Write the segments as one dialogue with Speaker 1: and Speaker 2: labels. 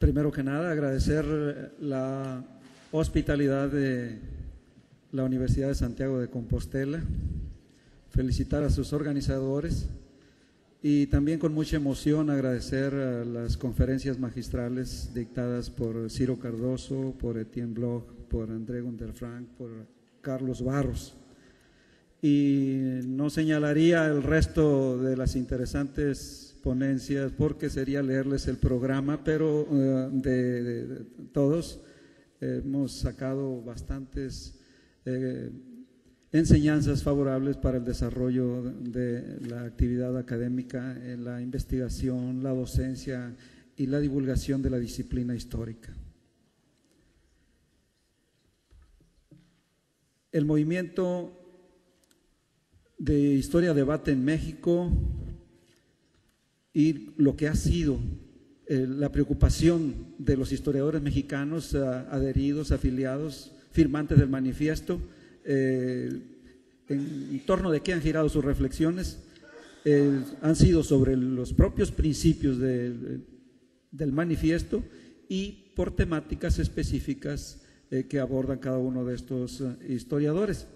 Speaker 1: Primero que nada, agradecer la hospitalidad de la Universidad de Santiago de Compostela, felicitar a sus organizadores y también con mucha emoción agradecer a las conferencias magistrales dictadas por Ciro Cardoso, por Etienne Bloch, por André Gunterfrank, por Carlos Barros. Y no señalaría el resto de las interesantes ponencias porque sería leerles el programa, pero de todos hemos sacado bastantes enseñanzas favorables para el desarrollo de la actividad académica, la investigación, la docencia y la divulgación de la disciplina histórica. El movimiento de Historia Debate en México y lo que ha sido la preocupación de los historiadores mexicanos adheridos, afiliados, firmantes del manifiesto, en torno de qué han girado sus reflexiones, han sido sobre los propios principios del manifiesto y por temáticas específicas que abordan cada uno de estos historiadores.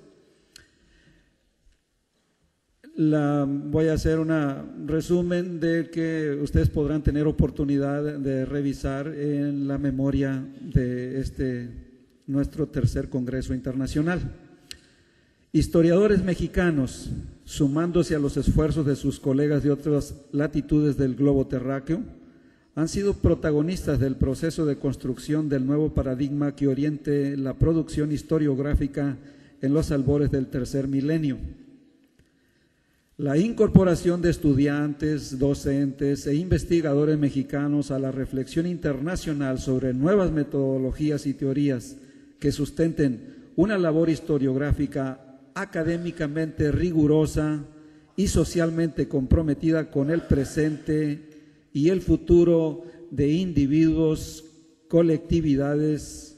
Speaker 1: Voy a hacer un resumen de que ustedes podrán tener oportunidad de revisar en la memoria de nuestro tercer Congreso Internacional. Historiadores mexicanos, sumándose a los esfuerzos de sus colegas de otras latitudes del globo terráqueo, han sido protagonistas del proceso de construcción del nuevo paradigma que oriente la producción historiográfica en los albores del tercer milenio. La incorporación de estudiantes, docentes e investigadores mexicanos a la reflexión internacional sobre nuevas metodologías y teorías que sustenten una labor historiográfica académicamente rigurosa y socialmente comprometida con el presente y el futuro de individuos, colectividades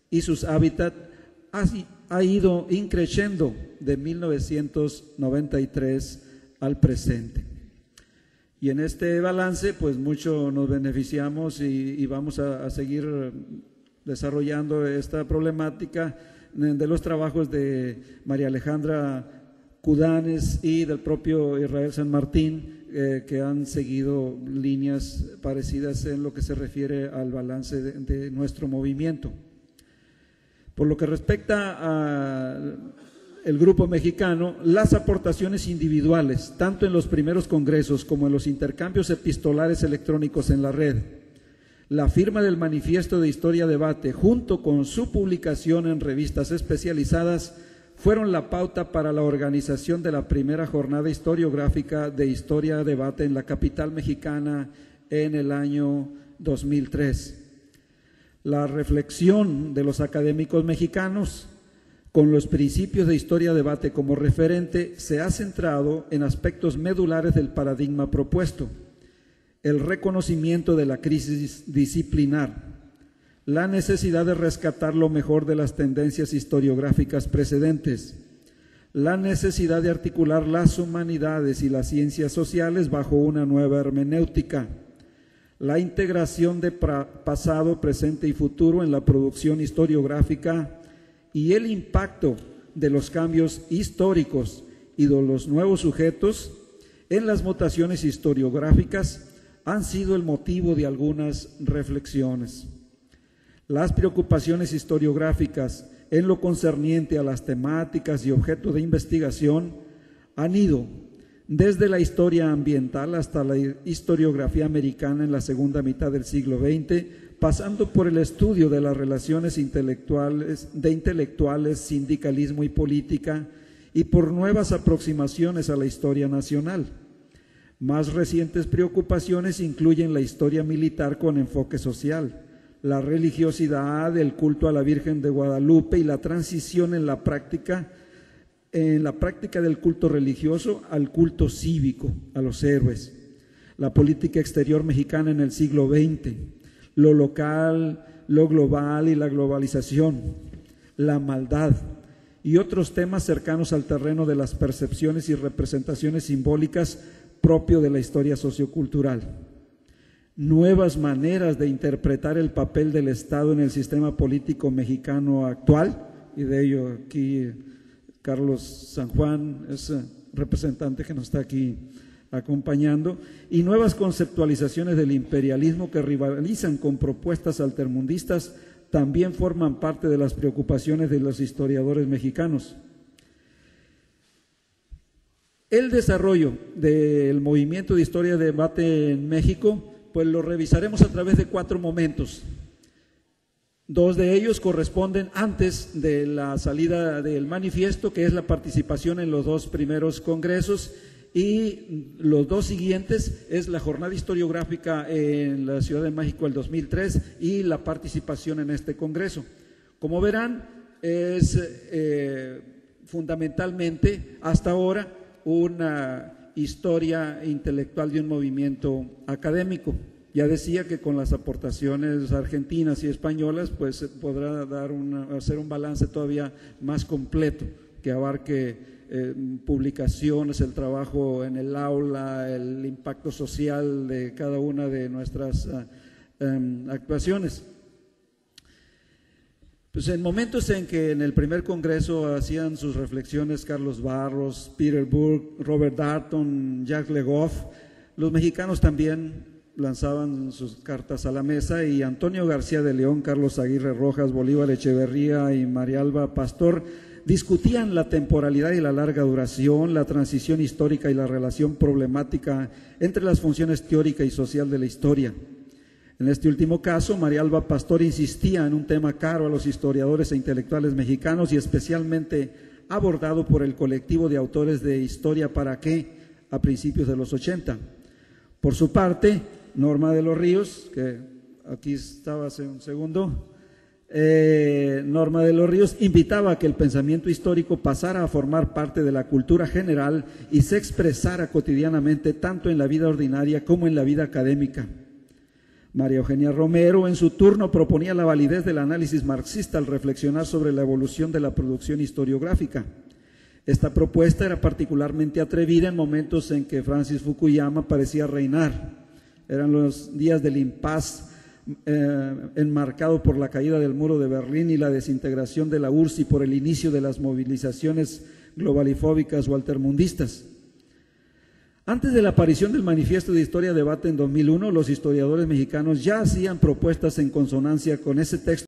Speaker 1: y sus hábitats ha ido increciendo de 1993 al presente. Y en este balance, pues mucho nos beneficiamos y vamos a seguir desarrollando esta problemática de los trabajos de María Alejandra Cudanes y del propio Israel San Martín, que han seguido líneas parecidas en lo que se refiere al balance de nuestro movimiento. Por lo que respecta al grupo mexicano, las aportaciones individuales, tanto en los primeros congresos como en los intercambios epistolares electrónicos en la red, la firma del Manifiesto de Historia Debate, junto con su publicación en revistas especializadas, fueron la pauta para la organización de la primera jornada historiográfica de Historia Debate en la capital mexicana en el año 2003. La reflexión de los académicos mexicanos con los principios de Historia Debate como referente se ha centrado en aspectos medulares del paradigma propuesto: el reconocimiento de la crisis disciplinar, la necesidad de rescatar lo mejor de las tendencias historiográficas precedentes, la necesidad de articular las humanidades y las ciencias sociales bajo una nueva hermenéutica, la integración de pasado, presente y futuro en la producción historiográfica y el impacto de los cambios históricos y de los nuevos sujetos en las mutaciones historiográficas han sido el motivo de algunas reflexiones. Las preocupaciones historiográficas en lo concerniente a las temáticas y objeto de investigación han ido desde la historia ambiental hasta la historiografía americana en la segunda mitad del siglo XX, pasando por el estudio de las relaciones intelectuales, sindicalismo y política, y por nuevas aproximaciones a la historia nacional. Más recientes preocupaciones incluyen la historia militar con enfoque social, la religiosidad, el culto a la Virgen de Guadalupe y la transición en la práctica del culto religioso al culto cívico, a los héroes, la política exterior mexicana en el siglo XX, lo local, lo global y la globalización, la maldad y otros temas cercanos al terreno de las percepciones y representaciones simbólicas propio de la historia sociocultural. nuevas maneras de interpretar el papel del Estado en el sistema político mexicano actual, y de ello aquí Carlos San Juan es representante que nos está aquí acompañando, y nuevas conceptualizaciones del imperialismo que rivalizan con propuestas altermundistas también forman parte de las preocupaciones de los historiadores mexicanos. El desarrollo del movimiento de historia de debate en México, pues lo revisaremos a través de 4 momentos. 2 de ellos corresponden antes de la salida del manifiesto, que es la participación en los 2 primeros congresos, y los 2 siguientes es la jornada historiográfica en la Ciudad de México el 2003 y la participación en este congreso. Como verán, es fundamentalmente hasta ahora una historia intelectual de un movimiento académico. Ya decía que con las aportaciones argentinas y españolas pues se podrá hacer un balance todavía más completo que abarque publicaciones, el trabajo en el aula, el impacto social de cada una de nuestras actuaciones. Pues en momentos en que en el primer congreso hacían sus reflexiones Carlos Barros, Peter Burke, Robert Darnton, Jacques Le Goff, los mexicanos también lanzaban sus cartas a la mesa, y Antonio García de León, Carlos Aguirre Rojas, Bolívar Echeverría y María Alba Pastor discutían la temporalidad y la larga duración, la transición histórica y la relación problemática entre las funciones teórica y social de la historia. En este último caso, María Alba Pastor insistía en un tema caro a los historiadores e intelectuales mexicanos y especialmente abordado por el colectivo de autores de Historia para qué a principios de los 80. Por su parte, Norma de los Ríos, que aquí estaba hace un segundo, Norma de los Ríos invitaba a que el pensamiento histórico pasara a formar parte de la cultura general y se expresara cotidianamente tanto en la vida ordinaria como en la vida académica. María Eugenia Romero, en su turno, proponía la validez del análisis marxista al reflexionar sobre la evolución de la producción historiográfica. Esta propuesta era particularmente atrevida en momentos en que Francis Fukuyama parecía reinar. Eran los días del impas enmarcado por la caída del muro de Berlín y la desintegración de la URSS y por el inicio de las movilizaciones globalifóbicas o altermundistas. Antes de la aparición del Manifiesto de Historia de Debate en 2001, los historiadores mexicanos ya hacían propuestas en consonancia con ese texto